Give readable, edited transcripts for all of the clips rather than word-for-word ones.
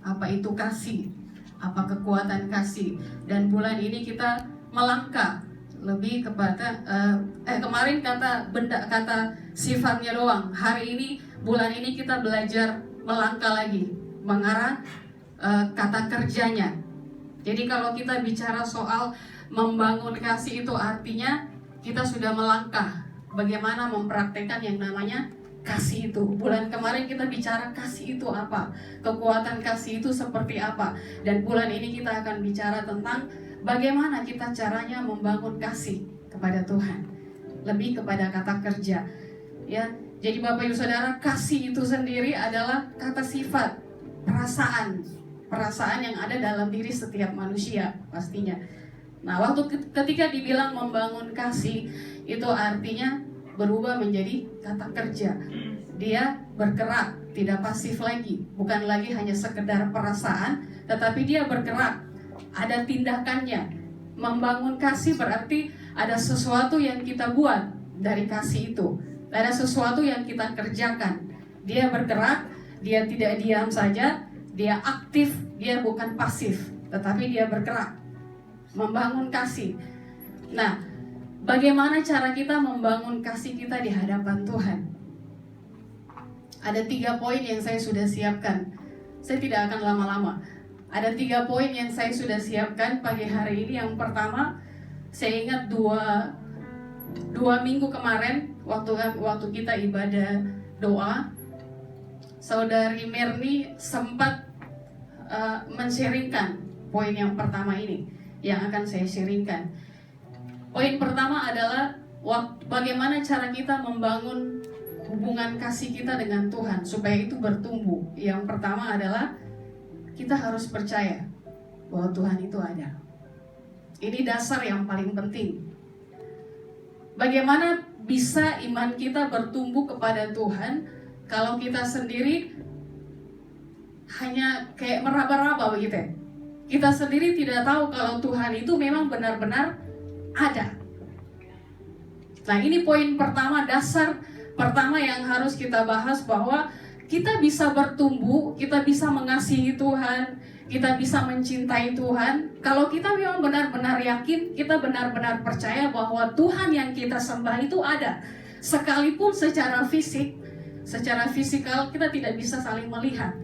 apa itu kasih, apa kekuatan kasih. Dan bulan ini kita melangkah lebih kepada kemarin kata sifatnya doang. Hari ini, bulan ini kita belajar melangkah lagi mengarah kata kerjanya. Jadi kalau kita bicara soal membangun kasih, itu artinya kita sudah melangkah bagaimana mempraktekkan yang namanya kasih itu. Bulan kemarin kita bicara kasih itu apa, kekuatan kasih itu seperti apa. Dan bulan ini kita akan bicara tentang bagaimana kita caranya membangun kasih kepada Tuhan, lebih kepada kata kerja. Ya, jadi Bapak Ibu Saudara, kasih itu sendiri adalah kata sifat, perasaan yang ada dalam diri setiap manusia pastinya. Nah, waktu ketika dibilang membangun kasih, itu artinya berubah menjadi kata kerja. Dia bergerak, tidak pasif lagi, bukan lagi hanya sekedar perasaan, tetapi dia bergerak, ada tindakannya. Membangun kasih berarti ada sesuatu yang kita buat dari kasih itu, ada sesuatu yang kita kerjakan. Dia bergerak, dia tidak diam saja, dia aktif, dia bukan pasif, tetapi dia bergerak, membangun kasih. Nah, bagaimana cara kita membangun kasih kita di hadapan Tuhan? Ada 3 poin yang saya sudah siapkan. Saya tidak akan lama-lama. Ada 3 poin yang saya sudah siapkan pagi hari ini. Yang pertama, saya ingat dua minggu kemarin waktu kita ibadah doa, Saudari Merni sempat men-sharingkan poin yang pertama ini yang akan saya sharingkan. Poin pertama adalah bagaimana cara kita membangun hubungan kasih kita dengan Tuhan supaya itu bertumbuh. Yang pertama adalah kita harus percaya bahwa Tuhan itu ada. Ini dasar yang paling penting. Bagaimana bisa iman kita bertumbuh kepada Tuhan kalau kita sendiri hanya kayak meraba-raba begitu ya? Kita sendiri tidak tahu kalau Tuhan itu memang benar-benar ada. Nah, ini poin pertama, dasar pertama yang harus kita bahas, bahwa kita bisa bertumbuh, kita bisa mengasihi Tuhan, kita bisa mencintai Tuhan kalau kita memang benar-benar yakin, kita benar-benar percaya bahwa Tuhan yang kita sembah itu ada. Sekalipun secara fisikal kita tidak bisa saling melihat.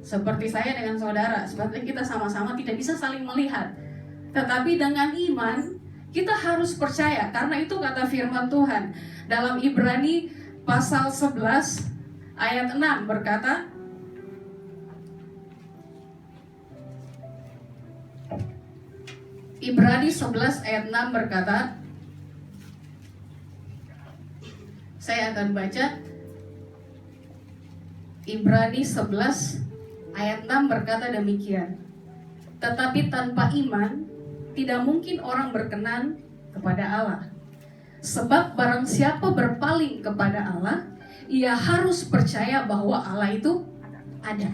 Seperti saya dengan saudara, seperti kita sama-sama tidak bisa saling melihat. Tetapi dengan iman, kita harus percaya, karena itu kata firman Tuhan dalam Ibrani pasal 11 ayat 6 berkata, Ibrani 11 ayat 6 berkata, saya akan baca. Ibrani 11 ayat 6 berkata demikian, tetapi tanpa iman tidak mungkin orang berkenan kepada Allah. Sebab barang siapa berpaling kepada Allah, ia harus percaya bahwa Allah itu ada.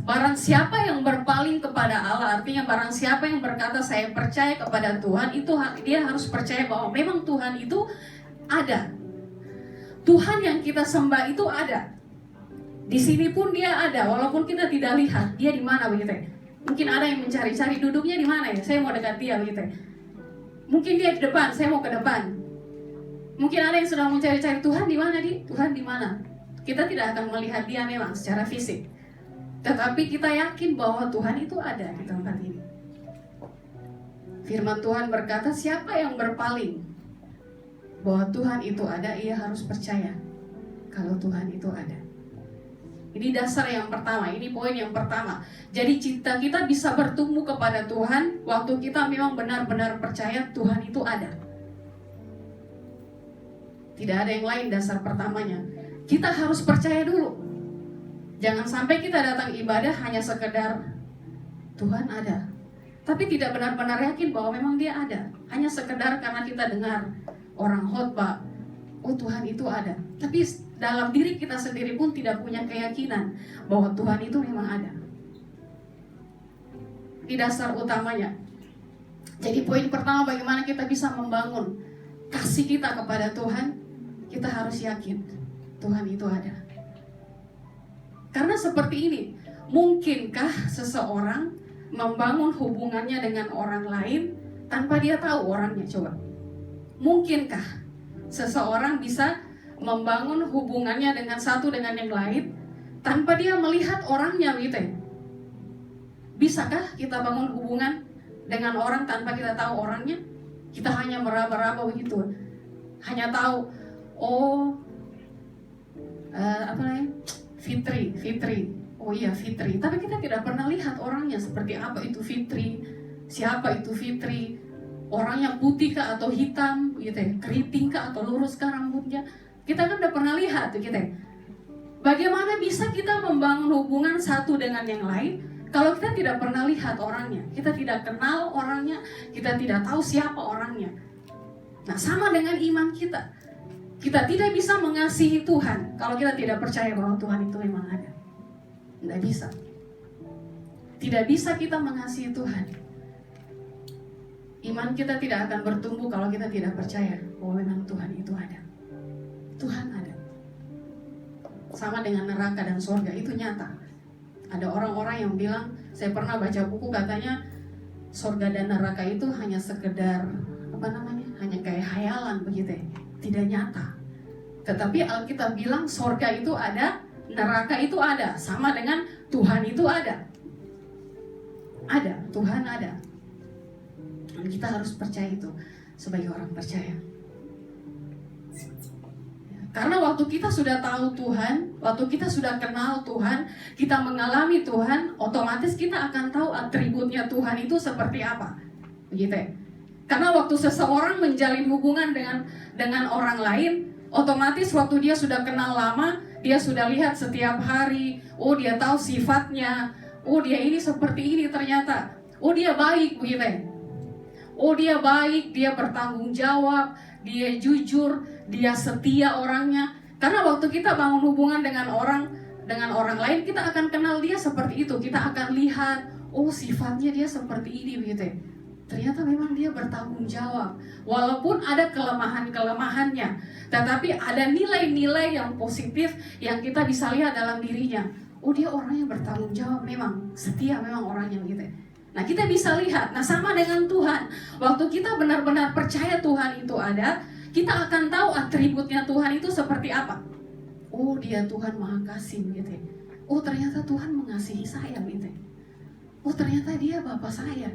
Barang siapa yang berpaling kepada Allah, artinya barang siapa yang berkata saya percaya kepada Tuhan, itu dia harus percaya bahwa memang Tuhan itu ada. Tuhan yang kita sembah itu ada. Di sini pun dia ada, walaupun kita tidak lihat dia di mana begitu. Mungkin ada yang mencari-cari duduknya di mana ya, saya mau dekat dia begitu. Mungkin dia di depan, saya mau ke depan. Mungkin ada yang sedang mencari-cari Tuhan di mana, Tuhan di mana. Kita tidak akan melihat dia memang secara fisik, tetapi kita yakin bahwa Tuhan itu ada di tempat ini. Firman Tuhan berkata, siapa yang berpaling bahwa Tuhan itu ada, ia harus percaya kalau Tuhan itu ada. Ini dasar yang pertama, ini poin yang pertama. Jadi kita bisa bertumbuh kepada Tuhan waktu kita memang benar-benar percaya Tuhan itu ada. Tidak ada yang lain dasar pertamanya. Kita harus percaya dulu. Jangan sampai kita datang ibadah hanya sekedar Tuhan ada, tapi tidak benar-benar yakin bahwa memang dia ada. Hanya sekedar karena kita dengar orang khotbah, oh Tuhan itu ada, tapi dalam diri kita sendiri pun tidak punya keyakinan bahwa Tuhan itu memang ada. Ini dasar utamanya. Jadi poin pertama, bagaimana kita bisa membangun kasih kita kepada Tuhan, kita harus yakin Tuhan itu ada. Karena seperti ini, mungkinkah seseorang membangun hubungannya dengan orang lain tanpa dia tahu orangnya? Coba. Mungkinkah seseorang bisa membangun hubungannya dengan satu dengan yang lain tanpa dia melihat orangnya gitu ya? Bisakah kita bangun hubungan dengan orang tanpa kita tahu orangnya? Kita hanya meraba-raba begitu, hanya tahu, oh apa namanya, Fitri, oh iya Fitri, tapi kita tidak pernah lihat orangnya seperti apa itu Fitri, siapa itu Fitri, orangnya putih kah atau hitam gitu ya, keriting kah atau lurus kah rambutnya, kita kan udah pernah lihat gitu ya. Bagaimana bisa kita membangun hubungan satu dengan yang lain kalau kita tidak pernah lihat orangnya, kita tidak kenal orangnya, kita tidak tahu siapa orangnya? Nah, sama dengan iman kita. Kita tidak bisa mengasihi Tuhan kalau kita tidak percaya bahwa Tuhan itu memang ada. Tidak bisa. Tidak bisa kita mengasihi Tuhan. Iman kita tidak akan bertumbuh kalau kita tidak percaya bahwa memang Tuhan itu ada. Tuhan ada. Sama dengan neraka dan surga, itu nyata. Ada orang-orang yang bilang, saya pernah baca buku katanya surga dan neraka itu hanya sekedar hanya kayak hayalan begitu ya, tidak nyata. Tetapi Alkitab bilang surga itu ada, neraka itu ada, sama dengan Tuhan itu ada. Ada, Tuhan ada. Dan kita harus percaya itu sebagai orang percaya. Karena waktu kita sudah tahu Tuhan, waktu kita sudah kenal Tuhan, kita mengalami Tuhan, otomatis kita akan tahu atributnya Tuhan itu seperti apa. Begitu ya. Karena waktu seseorang menjalin hubungan dengan orang lain, otomatis waktu dia sudah kenal lama, dia sudah lihat setiap hari, oh dia tahu sifatnya, oh dia ini seperti ini ternyata, oh dia baik begitu ya. Oh dia baik, dia bertanggung jawab, dia jujur, dia setia orangnya. Karena waktu kita bangun hubungan dengan orang lain, kita akan kenal dia seperti itu. Kita akan lihat, oh sifatnya dia seperti ini begitu ya. Ternyata memang dia bertanggung jawab. Walaupun ada kelemahan-kelemahannya, tetapi ada nilai-nilai yang positif yang kita bisa lihat dalam dirinya. Oh dia orang yang bertanggung jawab, memang setia, memang orangnya begitu ya. Nah kita bisa lihat, nah sama dengan Tuhan. Waktu kita benar-benar percaya Tuhan itu ada, kita akan tahu atributnya Tuhan itu seperti apa. Oh dia Tuhan Maha Kasih gitu ya. Oh ternyata Tuhan mengasihi saya gitu ya. Oh ternyata dia Bapa saya.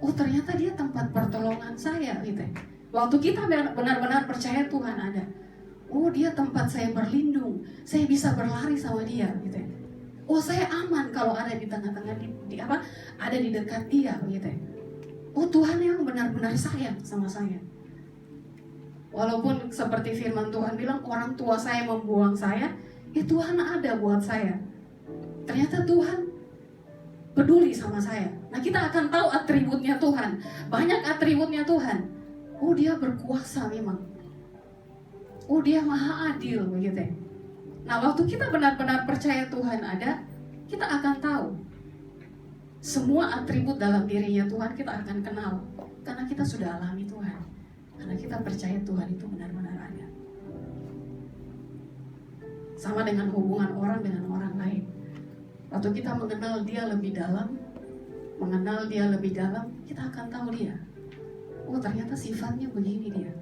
Oh ternyata dia tempat pertolongan saya gitu ya. Waktu kita benar-benar percaya Tuhan ada, oh dia tempat saya berlindung, saya bisa berlari sama dia gitu ya. Oh saya aman kalau ada di tengah-tengah ada di dekat dia gitu ya. Oh Tuhan yang benar-benar sayang sama saya. Walaupun seperti firman Tuhan bilang orang tua saya membuang saya, ya Tuhan ada buat saya. Ternyata Tuhan peduli sama saya. Nah kita akan tahu atributnya Tuhan. Banyak atributnya Tuhan. Oh dia berkuasa memang. Oh dia maha adil begitu ya. Nah waktu kita benar-benar percaya Tuhan ada, kita akan tahu semua atribut dalam dirinya Tuhan kita akan kenal. Karena kita sudah alami Tuhan. Karena kita percaya Tuhan itu benar-benar ada. Sama dengan hubungan orang dengan orang lain. Waktu kita mengenal dia lebih dalam, kita akan tahu dia. Oh ternyata sifatnya begini dia.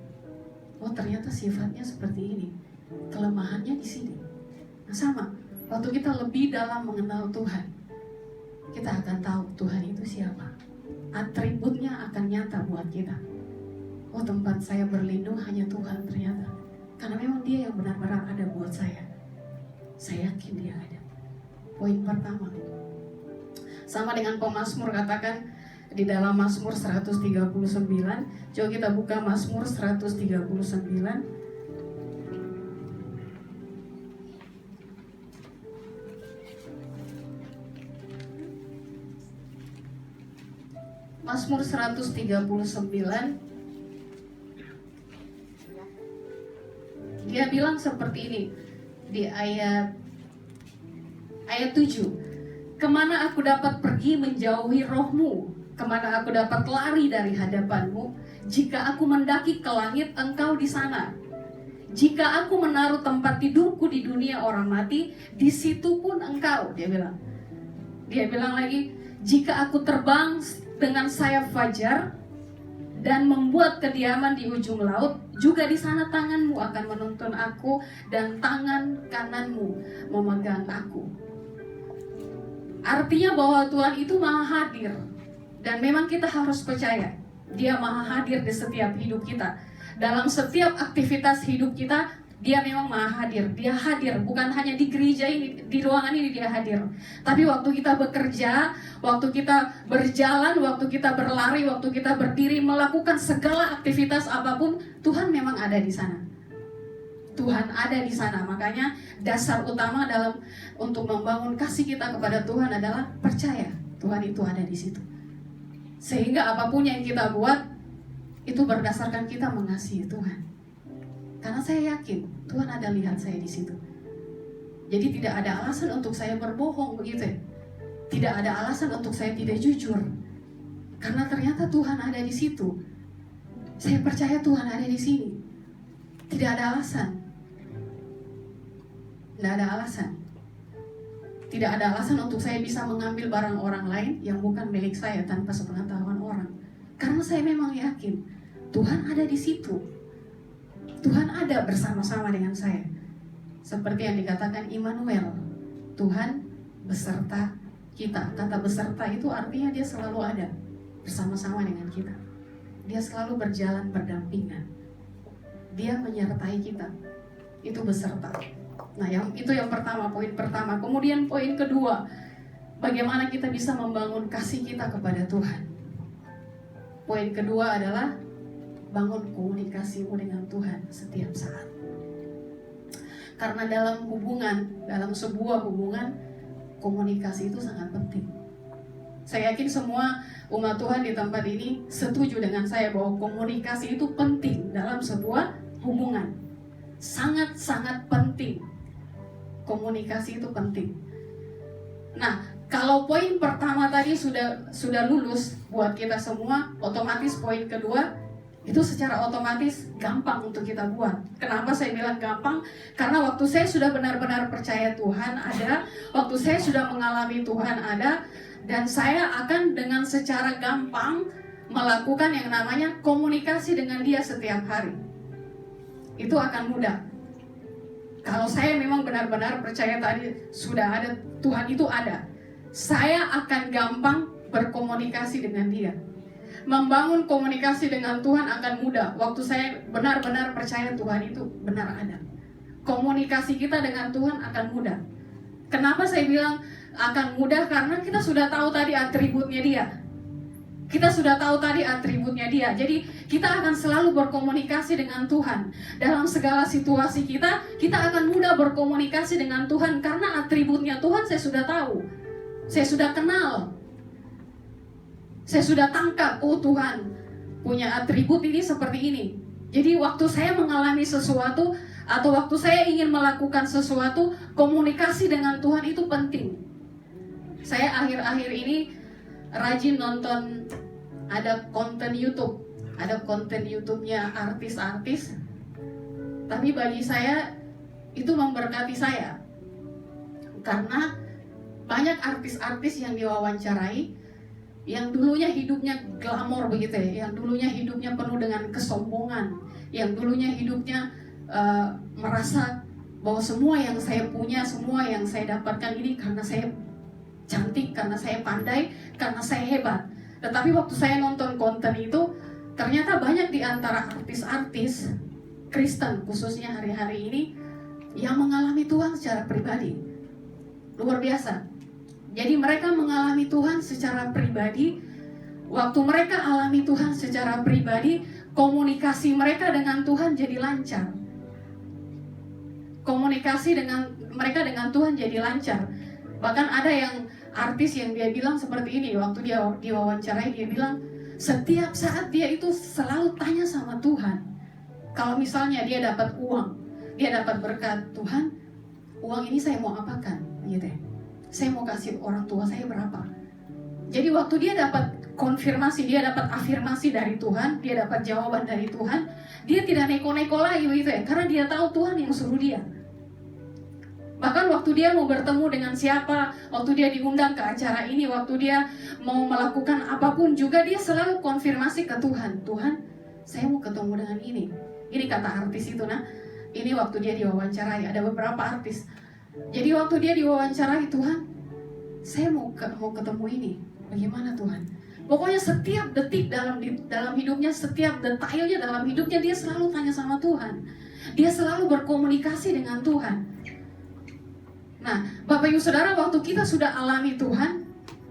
Oh ternyata sifatnya seperti ini. Kelemahannya di sini. Nah sama, waktu kita lebih dalam mengenal Tuhan, kita akan tahu Tuhan itu siapa. Atributnya akan nyata buat kita. Oh tempat saya berlindung hanya Tuhan ternyata. Karena memang dia yang benar-benar ada buat saya. Saya yakin dia ada. Poin pertama. Sama dengan pemazmur katakan di dalam Mazmur 139. Coba kita buka Mazmur 139. Mazmur 139. Dia bilang seperti ini di ayat 7. Kemana aku dapat pergi menjauhi rohmu? Kemana aku dapat lari dari hadapanmu? Jika aku mendaki ke langit, engkau di sana. jika aku menaruh tempat tidurku di dunia orang mati, di situ pun engkau, dia bilang. Dia bilang lagi, jika aku terbang dengan sayap fajar dan membuat kediaman di ujung laut, juga di sana tanganmu akan menuntun aku dan tangan kananmu memegang aku. Artinya bahwa Tuhan itu maha hadir, dan memang kita harus percaya Dia maha hadir di setiap hidup kita. Dalam setiap aktivitas hidup kita, Dia memang maha hadir. Dia hadir, bukan hanya di gereja ini, di ruangan ini Dia hadir. Tapi waktu kita bekerja, waktu kita berjalan, waktu kita berlari, waktu kita berdiri, melakukan segala aktivitas apapun, Tuhan memang ada di sana. Tuhan ada di sana. Makanya dasar utama dalam untuk membangun kasih kita kepada Tuhan adalah percaya Tuhan itu ada di situ. Sehingga apapun yang kita buat, itu berdasarkan kita mengasihi Tuhan. Karena saya yakin Tuhan ada lihat saya di situ. Jadi tidak ada alasan untuk saya berbohong begitu ya. Tidak ada alasan untuk saya tidak jujur. Karena ternyata Tuhan ada di situ. Saya percaya Tuhan ada di sini. Tidak ada alasan. Tidak ada alasan. Tidak ada alasan untuk saya bisa mengambil barang orang lain yang bukan milik saya tanpa sepengetahuan orang. Karena saya memang yakin Tuhan ada di situ. Tuhan ada bersama-sama dengan saya. Seperti yang dikatakan Immanuel, Tuhan beserta kita. Kata beserta itu artinya Dia selalu ada bersama-sama dengan kita. Dia selalu berjalan berdampingan. Dia menyertai kita. Itu beserta. Nah, itu yang pertama, poin pertama. Kemudian poin kedua, bagaimana kita bisa membangun kasih kita kepada Tuhan. Poin kedua adalah bangun komunikasimu dengan Tuhan setiap saat. Karena dalam sebuah hubungan, komunikasi itu sangat penting. Saya yakin semua umat Tuhan di tempat ini setuju dengan saya bahwa komunikasi itu penting dalam sebuah hubungan. Sangat-sangat penting. Komunikasi itu penting. Nah, kalau poin pertama tadi sudah lulus buat kita semua, otomatis poin kedua itu secara otomatis gampang untuk kita buat. Kenapa saya bilang gampang? Karena waktu saya sudah benar-benar percaya Tuhan ada, waktu saya sudah mengalami Tuhan ada, dan saya akan dengan secara gampang melakukan yang namanya komunikasi dengan Dia setiap hari. Itu akan mudah. Kalau saya memang benar-benar percaya tadi sudah ada, Tuhan itu ada, saya akan gampang berkomunikasi dengan Dia. Membangun komunikasi dengan Tuhan akan mudah. Waktu saya benar-benar percaya Tuhan itu benar ada. Komunikasi kita dengan Tuhan akan mudah. Kenapa saya bilang akan mudah? Karena kita sudah tahu tadi atributnya Dia. Kita sudah tahu tadi atributnya Dia. Jadi kita akan selalu berkomunikasi dengan Tuhan. Dalam segala situasi kita akan mudah berkomunikasi dengan Tuhan. Karena atributnya Tuhan saya sudah tahu. Saya sudah kenal. Saya sudah tangkap, oh Tuhan punya atribut ini seperti ini. Jadi waktu saya mengalami sesuatu atau waktu saya ingin melakukan sesuatu, komunikasi dengan Tuhan itu penting. Saya akhir-akhir ini rajin nonton ada konten YouTube. Ada konten YouTube-nya artis-artis. Tapi bagi saya itu memberkati saya. Karena banyak artis-artis yang diwawancarai yang dulunya hidupnya glamor begitu ya, yang dulunya hidupnya penuh dengan kesombongan, yang dulunya hidupnya merasa bahwa semua yang saya punya, semua yang saya dapatkan ini karena saya cantik, karena saya pandai, karena saya hebat. Tetapi waktu saya nonton konten itu, ternyata banyak di antara artis-artis Kristen khususnya hari-hari ini yang mengalami Tuhan secara pribadi. Luar biasa. Jadi mereka mengalami Tuhan secara pribadi. Waktu mereka alami Tuhan secara pribadi, komunikasi mereka dengan Tuhan jadi lancar. Komunikasi mereka dengan Tuhan jadi lancar. Bahkan ada yang artis yang dia bilang seperti ini, waktu dia diwawancarai dia bilang, setiap saat dia itu selalu tanya sama Tuhan. Kalau misalnya dia dapat uang, dia dapat berkat, Tuhan, uang ini saya mau apakan? Gitu ya. Saya mau kasih orang tua saya berapa? Jadi waktu dia dapat konfirmasi, dia dapat afirmasi dari Tuhan, dia dapat jawaban dari Tuhan, dia tidak neko-neko lagi gitu ya, karena dia tahu Tuhan yang suruh dia. Bahkan waktu dia mau bertemu dengan siapa, waktu dia diundang ke acara ini, waktu dia mau melakukan apapun juga, dia selalu konfirmasi ke Tuhan. Tuhan, saya mau ketemu dengan ini. Ini kata artis itu, nah. Ini waktu dia diwawancarai, ada beberapa artis. Jadi waktu dia diwawancarai, Tuhan, saya mau ketemu ini. Bagaimana Tuhan? Pokoknya setiap detik dalam hidupnya, setiap detailnya dalam hidupnya, dia selalu tanya sama Tuhan. Dia selalu berkomunikasi dengan Tuhan. Nah, Bapak Ibu Saudara, waktu kita sudah alami Tuhan,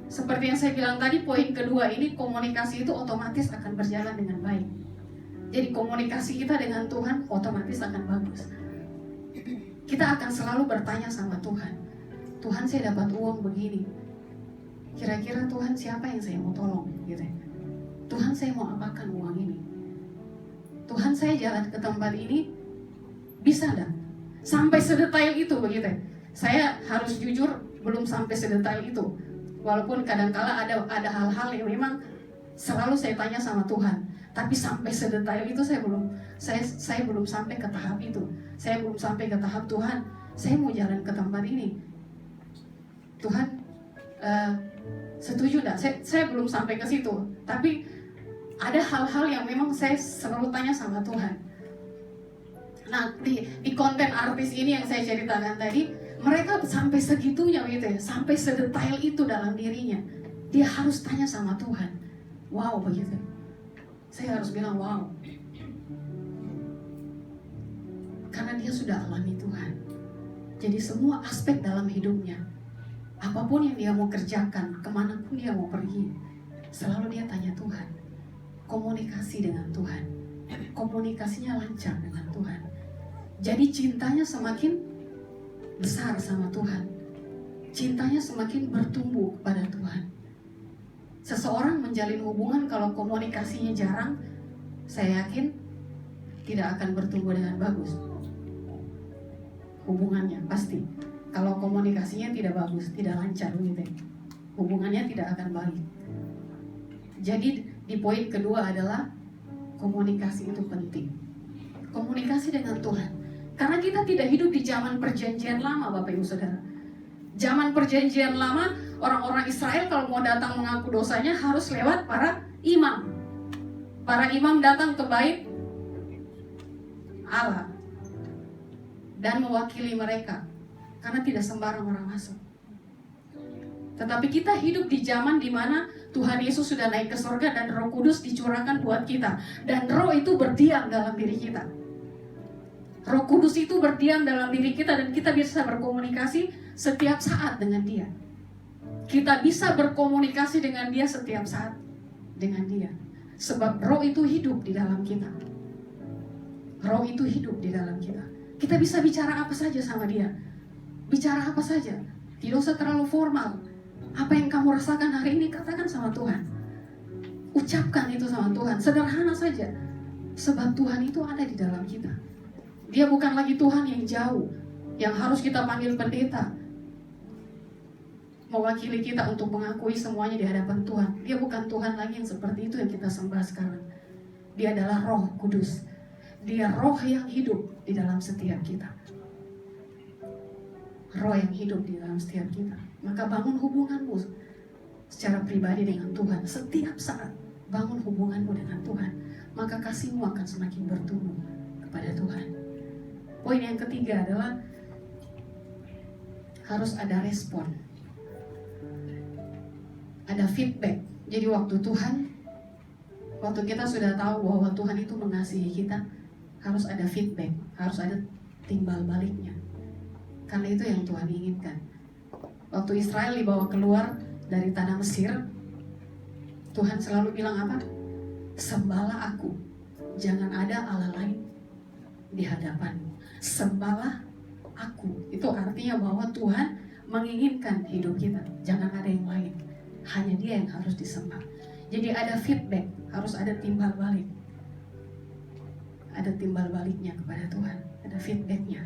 seperti yang saya bilang tadi, poin kedua ini, komunikasi itu otomatis akan berjalan dengan baik. Jadi komunikasi kita dengan Tuhan otomatis akan bagus. Kita akan selalu bertanya sama Tuhan, Tuhan, saya dapat uang begini, kira-kira Tuhan siapa yang saya mau tolong gitu ya. Tuhan, saya mau apakan uang ini. Tuhan, saya jalan ke tempat ini, bisa enggak? Sampai sedetail itu begitu ya. Saya harus jujur, belum sampai sedetail itu. Walaupun kadang-kala ada hal-hal yang memang selalu saya tanya sama Tuhan, tapi sampai sedetail itu saya belum sampai ke tahap itu. Saya belum sampai ke tahap Tuhan, saya mau jalan ke tempat ini. Tuhan, setuju enggak? Saya belum sampai ke situ. Tapi ada hal-hal yang memang saya selalu tanya sama Tuhan. Nah, di konten artis ini yang saya ceritakan tadi, mereka sampai segitunya gitu ya, sampai sedetail itu dalam dirinya. Dia harus tanya sama Tuhan. Wow, begitu. Saya harus bilang wow. Karena dia sudah alami Tuhan. Jadi semua aspek dalam hidupnya, apapun yang dia mau kerjakan, kemanapun dia mau pergi, selalu dia tanya Tuhan. Komunikasi dengan Tuhan. Komunikasinya lancar dengan Tuhan. Jadi cintanya semakin besar sama Tuhan. Cintanya semakin bertumbuh kepada Tuhan. Seseorang menjalin hubungan kalau komunikasinya jarang, saya yakin tidak akan bertumbuh dengan bagus. Hubungannya pasti. Kalau komunikasinya tidak bagus, tidak lancar gitu, hubungannya tidak akan baik. Jadi di poin kedua adalah komunikasi itu penting. Komunikasi dengan Tuhan. Karena kita tidak hidup di zaman perjanjian lama, Bapak Ibu Saudara. Zaman perjanjian lama, orang-orang Israel kalau mau datang mengaku dosanya harus lewat para imam. Para imam datang ke bait Allah dan mewakili mereka, karena tidak sembarang orang masuk. Tetapi kita hidup di zaman di mana Tuhan Yesus sudah naik ke surga dan Roh Kudus dicurahkan buat kita, dan Roh itu berdiam dalam diri kita. Roh Kudus itu berdiam dalam diri kita dan kita bisa berkomunikasi setiap saat dengan Dia. Kita bisa berkomunikasi dengan Dia setiap saat dengan Dia. Sebab Roh itu hidup di dalam kita. Roh itu hidup di dalam kita. Kita bisa bicara apa saja sama Dia. Bicara apa saja. Tidak usah terlalu formal. Apa yang kamu rasakan hari ini, katakan sama Tuhan. Ucapkan itu sama Tuhan. Sederhana saja. Sebab Tuhan itu ada di dalam kita. Dia bukan lagi Tuhan yang jauh, yang harus kita panggil pendeta mewakili kita untuk mengakui semuanya di hadapan Tuhan. Dia bukan Tuhan lagi yang seperti itu yang kita sembah sekarang. Dia adalah Roh Kudus. Dia Roh yang hidup di dalam setiap kita. Roh yang hidup di dalam setiap kita. Maka bangun hubunganmu secara pribadi dengan Tuhan. Setiap saat bangun hubunganmu dengan Tuhan. Maka kasihmu akan semakin bertumbuh kepada Tuhan. Poin yang ketiga adalah harus ada respon. Ada feedback. Jadi waktu kita sudah tahu bahwa Tuhan itu mengasihi kita, harus ada feedback, harus ada timbal baliknya. Karena itu yang Tuhan inginkan. Waktu Israel dibawa keluar dari tanah Mesir, Tuhan selalu bilang apa? Sembahlah aku, jangan ada Allah lain di hadapanmu. Sembahlah aku. Itu artinya bahwa Tuhan menginginkan hidup kita. Jangan ada yang lain. Hanya Dia yang harus disembah. Jadi ada feedback, harus ada timbal balik. Ada timbal baliknya kepada Tuhan. Ada feedbacknya.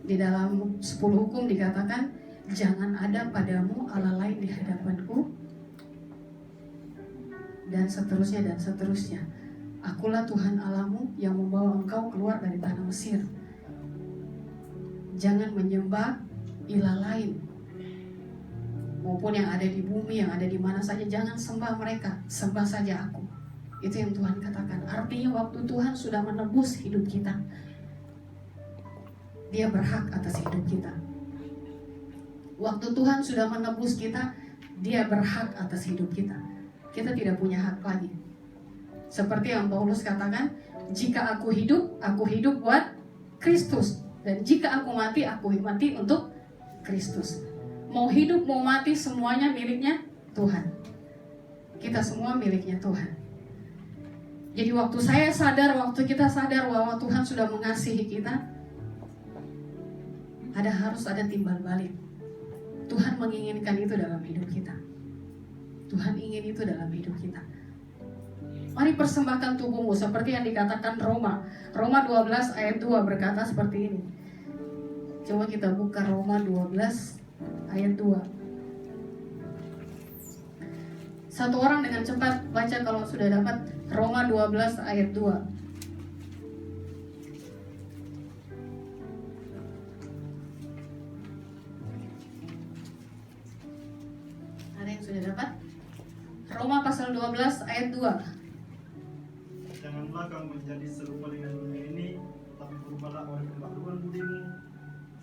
Di dalam 10 hukum dikatakan, Jangan ada padamu Allah lain di hadapanku, dan seterusnya dan seterusnya. Akulah Tuhan Allahmu yang membawa engkau keluar dari tanah Mesir. Jangan menyembah ilah lain, maupun yang ada di bumi, yang ada di mana saja. Jangan sembah mereka, sembah saja aku. Itu yang Tuhan katakan. Artinya waktu Tuhan sudah menebus hidup kita, Dia berhak atas hidup kita. Waktu Tuhan sudah menebus kita, Dia berhak atas hidup kita. Kita tidak punya hak lagi. Seperti yang Paulus katakan, jika aku hidup buat Kristus. Dan jika aku mati untuk Kristus. Mau hidup, mau mati, semuanya miliknya Tuhan. Kita semua miliknya Tuhan. Jadi waktu kita sadar bahwa Tuhan sudah mengasihi kita, harus ada timbal balik. Tuhan menginginkan itu dalam hidup kita. Tuhan ingin itu dalam hidup kita. Mari persembahkan tubuhmu seperti yang dikatakan Roma 12 ayat 2 berkata seperti ini. Coba kita buka Roma 12 ayat 2. Satu orang dengan cepat baca kalau sudah dapat. Roma 12 ayat 2. Ada yang sudah dapat? Roma pasal 12 ayat 2. Janganlah kamu menjadi serupa dengan dunia ini, tapi berubahlah oleh pembaharuan budimu,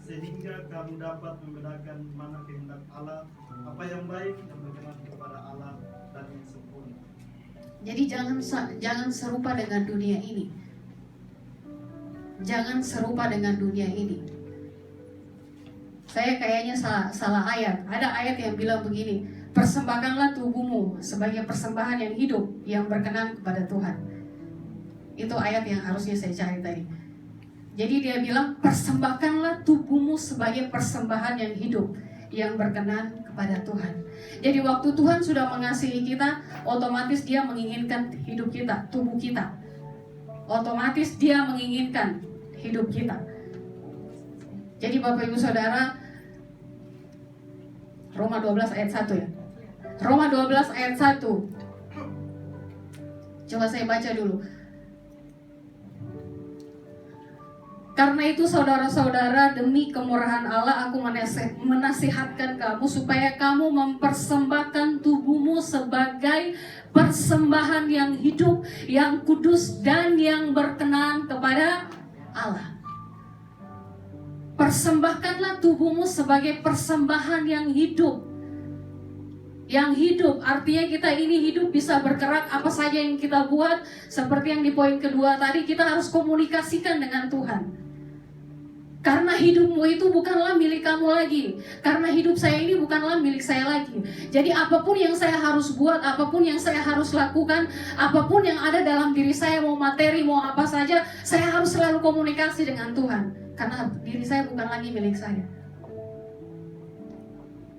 sehingga kamu dapat membedakan mana kehendak Allah, apa yang baik dan berkenan kepada Allah dan yang sempurna. Jadi jangan serupa dengan dunia ini. Jangan serupa dengan dunia ini. Saya kayaknya salah ayat. Ada ayat yang bilang begini, persembahkanlah tubuhmu sebagai persembahan yang hidup, yang berkenan kepada Tuhan. Itu ayat yang harusnya saya cari tadi. Jadi dia bilang, persembahkanlah tubuhmu sebagai persembahan yang hidup, yang berkenan kepada Tuhan. Jadi waktu Tuhan sudah mengasihi kita, otomatis Dia menginginkan hidup kita, tubuh kita. Otomatis Dia menginginkan hidup kita. Jadi Bapak Ibu Saudara, Roma 12 ayat 1 ya. Roma 12 ayat 1. Coba saya baca dulu. Karena itu saudara-saudara, demi kemurahan Allah aku menasihatkan kamu supaya kamu mempersembahkan tubuhmu sebagai persembahan yang hidup, yang kudus dan yang berkenan kepada Allah. Persembahkanlah tubuhmu sebagai persembahan yang hidup. Yang hidup artinya kita ini hidup bisa bergerak, apa saja yang kita buat. Seperti yang di poin kedua tadi, kita harus komunikasikan dengan Tuhan. Karena hidupmu itu bukanlah milik kamu lagi. Karena hidup saya ini bukanlah milik saya lagi. Jadi apapun yang saya harus buat, apapun yang saya harus lakukan, apapun yang ada dalam diri saya, mau materi, mau apa saja, saya harus selalu komunikasi dengan Tuhan. Karena diri saya bukan lagi milik saya.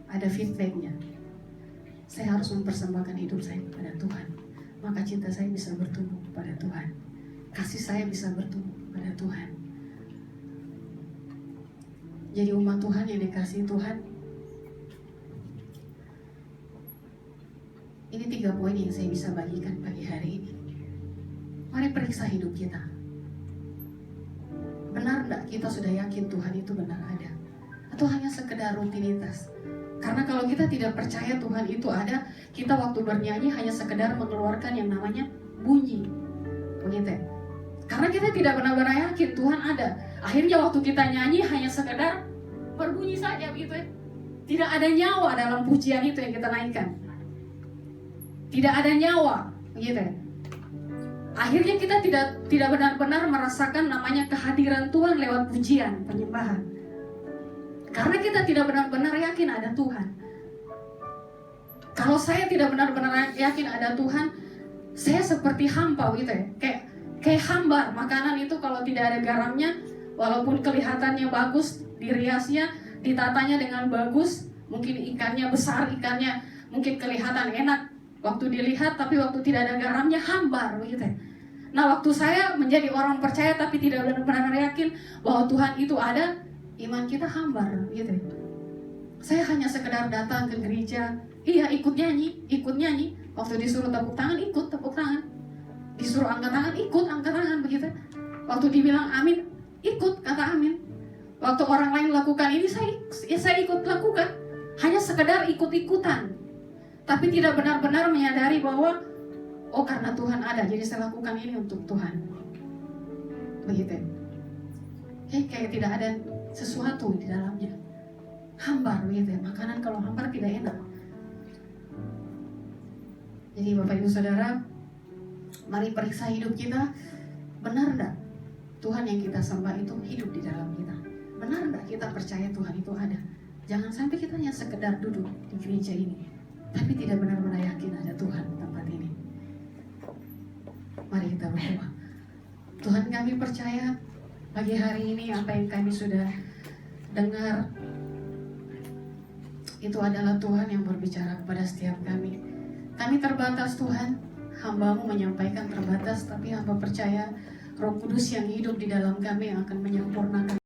Ada feedbacknya. Saya harus mempersembahkan hidup saya kepada Tuhan. Maka cinta saya bisa bertumbuh kepada Tuhan. Kasih saya bisa bertumbuh kepada Tuhan. Jadi umat Tuhan yang dikasihi Tuhan, ini 3 poin yang saya bisa bagikan pagi hari ini. Mari periksa hidup kita. Benar enggak kita sudah yakin Tuhan itu benar ada? Atau hanya sekedar rutinitas? Karena kalau kita tidak percaya Tuhan itu ada, kita waktu bernyanyi hanya sekedar mengeluarkan yang namanya bunyi. Begitu. Karena kita tidak benar-benar yakin Tuhan ada. Akhirnya waktu kita nyanyi hanya sekedar berbunyi saja begitu ya. Tidak ada nyawa dalam pujian itu yang kita naikkan. Tidak ada nyawa, begitu ya. Akhirnya kita tidak benar-benar merasakan namanya kehadiran Tuhan lewat pujian, penyembahan. Karena kita tidak benar-benar yakin ada Tuhan. Kalau saya tidak benar-benar yakin ada Tuhan, saya seperti hampa gitu ya. Kayak hambar. Makanan itu kalau tidak ada garamnya, walaupun kelihatannya bagus, diriasnya, ditatanya dengan bagus, mungkin ikannya besar, ikannya mungkin kelihatan enak waktu dilihat, tapi waktu tidak ada garamnya hambar begitu. Nah, waktu saya menjadi orang percaya tapi tidak benar-benar yakin bahwa Tuhan itu ada, iman kita hambar gitu. Saya hanya sekedar datang ke gereja, iya ikut nyanyi. Waktu disuruh tepuk tangan, ikut tepuk tangan. Disuruh angkat tangan, ikut angkat tangan begitu. Waktu dibilang amin, ikut kata amin. Waktu orang lain lakukan ini, saya ikut lakukan. Hanya sekedar ikut-ikutan. Tapi tidak benar-benar menyadari bahwa oh karena Tuhan ada, jadi saya lakukan ini untuk Tuhan. Begitu. Kayak tidak ada sesuatu di dalamnya. Hambar begitu. Makanan kalau hambar tidak enak. Jadi Bapak Ibu Saudara, mari periksa hidup kita. Benar enggak Tuhan yang kita sembah itu hidup di dalam kita? Benar enggak kita percaya Tuhan itu ada? Jangan sampai kita hanya sekedar duduk di gereja ini, tapi tidak benar-benar yakin ada Tuhan di tempat ini. Mari kita berdoa. Tuhan, kami percaya pagi hari ini apa yang kami sudah dengar itu adalah Tuhan yang berbicara kepada setiap kami. Kami terbatas Tuhan, hamba-Mu menyampaikan terbatas, tapi hamba percaya Roh Kudus yang hidup di dalam kami yang akan menyempurnakan